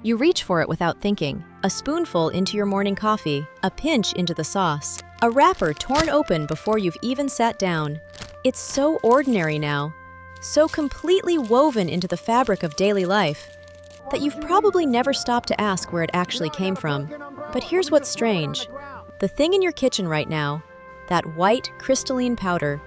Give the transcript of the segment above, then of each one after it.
You reach for it without thinking. A spoonful into your morning coffee, a pinch into the sauce, a wrapper torn open before you've even sat down. It's so ordinary now, so completely woven into the fabric of daily life, that you've probably never stopped to ask where it actually came from. But here's what's strange. The thing in your kitchen right now, that white, crystalline powder,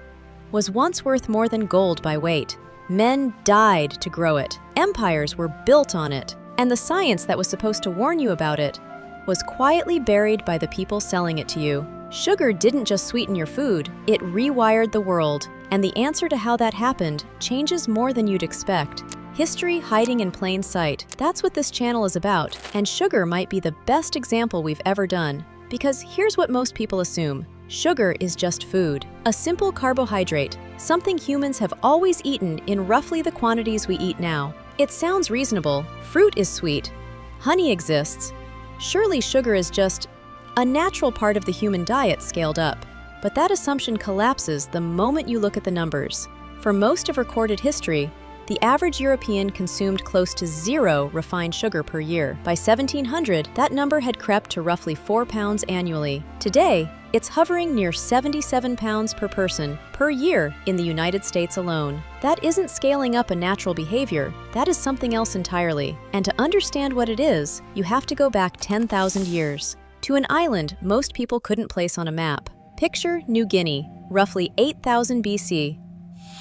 was once worth more than gold by weight. Men died to grow it. Empires were built on it. And the science that was supposed to warn you about it was quietly buried by the people selling it to you. Sugar didn't just sweeten your food, it rewired the world. And the answer to how that happened changes more than you'd expect. History hiding in plain sight. That's what this channel is about. And sugar might be the best example we've ever done. Because here's what most people assume. Sugar is just food. A simple carbohydrate, something humans have always eaten in roughly the quantities we eat now. It sounds reasonable. Fruit is sweet. Honey exists. Surely sugar is just a natural part of the human diet scaled up. But that assumption collapses the moment you look at the numbers. For most of recorded history, the average European consumed close to 0 refined sugar per year. By 1700, that number had crept to roughly 4 pounds annually. Today, it's hovering near 77 pounds per person per year in the United States alone. That isn't scaling up a natural behavior, that is something else entirely. And to understand what it is, you have to go back 10,000 years, to an island most people couldn't place on a map. Picture New Guinea, roughly 8,000 BC.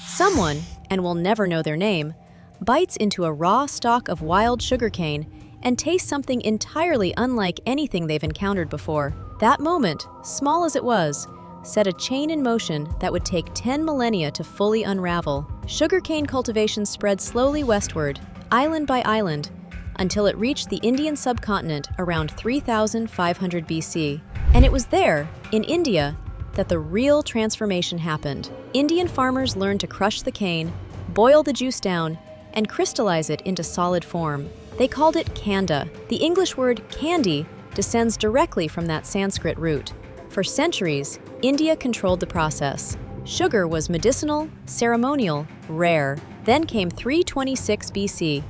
Someone, and we'll never know their name, bites into a raw stalk of wild sugarcane and tastes something entirely unlike anything they've encountered before. That moment, small as it was, set a chain in motion that would take 10 millennia to fully unravel. Sugarcane cultivation spread slowly westward, island by island, until it reached the Indian subcontinent around 3,500 BC. And it was there, in India, that the real transformation happened. Indian farmers learned to crush the cane, boil the juice down, and crystallize it into solid form. They called it kanda. The English word candy descends directly from that Sanskrit root. For centuries, India controlled the process. Sugar was medicinal, ceremonial, rare. Then came 326 BC.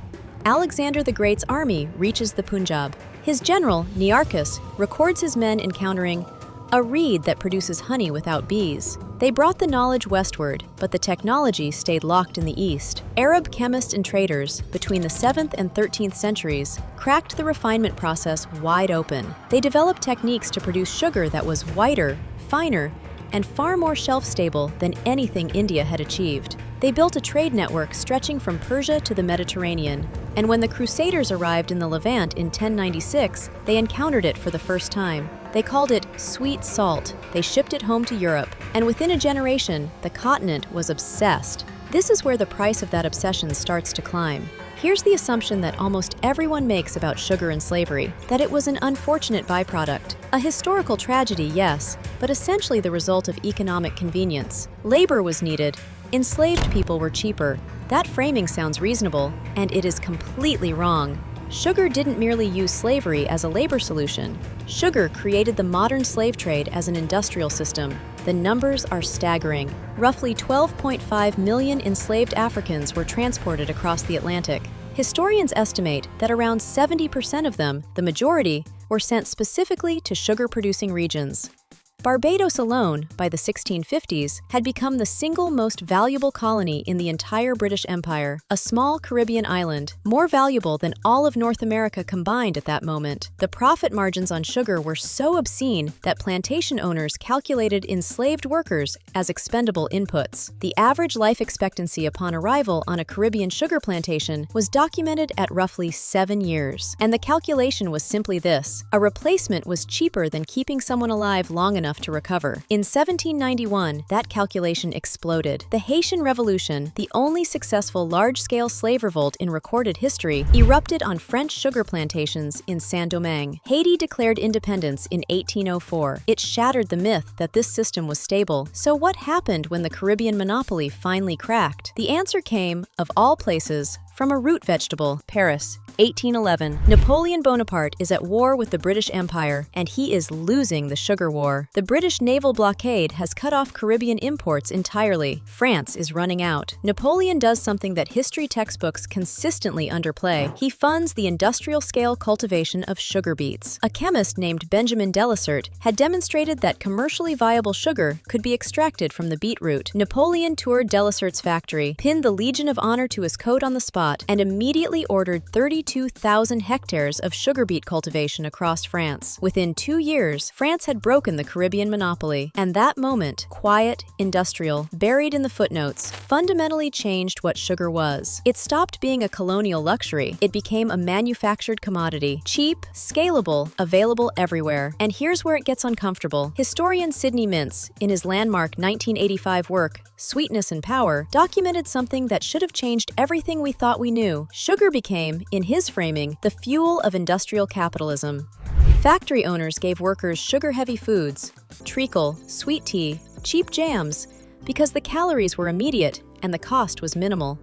Alexander the Great's army reaches the Punjab. His general, Nearchus, records his men encountering a reed that produces honey without bees. They brought the knowledge westward, but the technology stayed locked in the east. Arab chemists and traders, between the 7th and 13th centuries, cracked the refinement process wide open. They developed techniques to produce sugar that was whiter, finer, and far more shelf-stable than anything India had achieved. They built a trade network stretching from Persia to the Mediterranean, and when the Crusaders arrived in the Levant in 1096, they encountered it for the first time. They called it sweet salt. They shipped it home to Europe, and within a generation, the continent was obsessed. This is where the price of that obsession starts to climb. Here's the assumption that almost everyone makes about sugar and slavery, that it was an unfortunate byproduct. A historical tragedy, yes, but essentially the result of economic convenience. Labor was needed. Enslaved people were cheaper. That framing sounds reasonable, and it is completely wrong. Sugar didn't merely use slavery as a labor solution. Sugar created the modern slave trade as an industrial system. The numbers are staggering. Roughly 12.5 million enslaved Africans were transported across the Atlantic. Historians estimate that around 70% of them, the majority, were sent specifically to sugar-producing regions. Barbados alone, by the 1650s, had become the single most valuable colony in the entire British Empire, a small Caribbean island, more valuable than all of North America combined at that moment. The profit margins on sugar were so obscene that plantation owners calculated enslaved workers as expendable inputs. The average life expectancy upon arrival on a Caribbean sugar plantation was documented at roughly 7 years. And the calculation was simply this: a replacement was cheaper than keeping someone alive long enough to recover. In 1791, that calculation exploded. The Haitian Revolution, the only successful large-scale slave revolt in recorded history, erupted on French sugar plantations in Saint-Domingue. Haiti declared independence in 1804. It shattered the myth that this system was stable. So what happened when the Caribbean monopoly finally cracked? The answer came, of all places, from a root vegetable. Paris, 1811. Napoleon Bonaparte is at war with the British Empire, and he is losing the sugar war. The British naval blockade has cut off Caribbean imports entirely. France is running out. Napoleon does something that history textbooks consistently underplay. He funds the industrial-scale cultivation of sugar beets. A chemist named Benjamin Delessert had demonstrated that commercially viable sugar could be extracted from the beetroot. Napoleon toured Delessert's factory, pinned the Legion of Honor to his coat on the spot, and immediately ordered 32,000 hectares of sugar beet cultivation across France. Within 2 years, France had broken the Caribbean monopoly, and that moment, quiet, industrial, buried in the footnotes, fundamentally changed what sugar was. It stopped being a colonial luxury. It became a manufactured commodity, cheap, scalable, available everywhere. And here's where it gets uncomfortable. Historian Sidney Mintz, in his landmark 1985 work, Sweetness and Power, documented something that should have changed everything we thought we knew. Sugar became, in his framing, the fuel of industrial capitalism. Factory owners gave workers sugar-heavy foods, treacle, sweet tea, cheap jams, because the calories were immediate and the cost was minimal.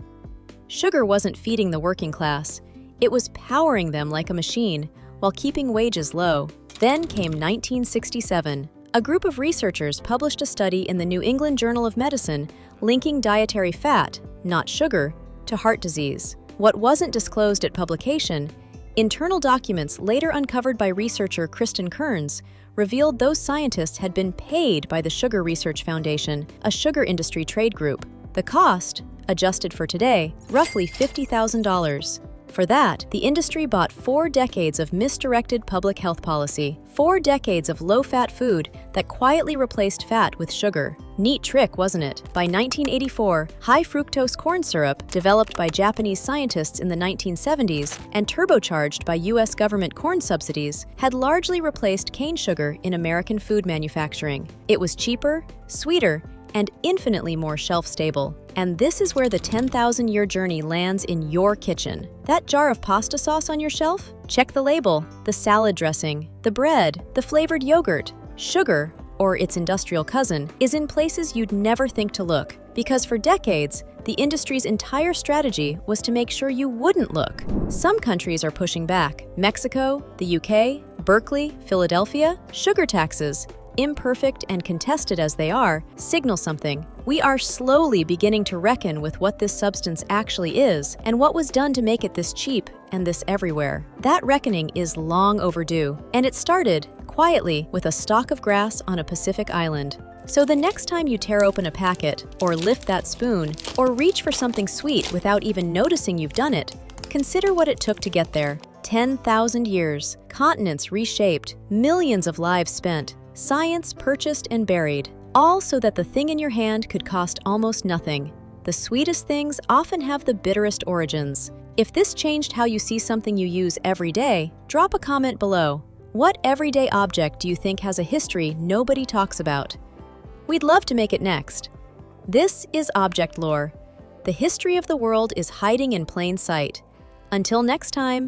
Sugar wasn't feeding the working class. It was powering them like a machine, while keeping wages low. Then came 1967. A group of researchers published a study in the New England Journal of Medicine linking dietary fat, not sugar, to heart disease. What wasn't disclosed at publication, internal documents later uncovered by researcher Kristen Kearns revealed those scientists had been paid by the Sugar Research Foundation, a sugar industry trade group. The cost, adjusted for today, roughly $50,000. For that, the industry bought 4 decades of misdirected public health policy, 4 decades of low-fat food that quietly replaced fat with sugar. Neat trick, wasn't it? By 1984, high-fructose corn syrup, developed by Japanese scientists in the 1970s and turbocharged by U.S. government corn subsidies, had largely replaced cane sugar in American food manufacturing. It was cheaper, sweeter, and infinitely more shelf-stable. And this is where the 10,000-year journey lands in your kitchen. That jar of pasta sauce on your shelf? Check the label. The salad dressing, the bread, the flavored yogurt. Sugar, or its industrial cousin, is in places you'd never think to look. Because for decades, the industry's entire strategy was to make sure you wouldn't look. Some countries are pushing back. Mexico, the UK, Berkeley, Philadelphia. Sugar taxes, imperfect and contested as they are, signal something. We are slowly beginning to reckon with what this substance actually is and what was done to make it this cheap and this everywhere. That reckoning is long overdue, and it started, quietly, with a stalk of grass on a Pacific island. So the next time you tear open a packet, or lift that spoon, or reach for something sweet without even noticing you've done it, consider what it took to get there. 10,000 years, continents reshaped, millions of lives spent, science purchased and buried, all so that the thing in your hand could cost almost nothing. The sweetest things often have the bitterest origins. If this changed how you see something you use every day, drop a comment below. What everyday object do you think has a history nobody talks about? We'd love to make it next. This is Object Lore. The history of the world is hiding in plain sight. Until next time.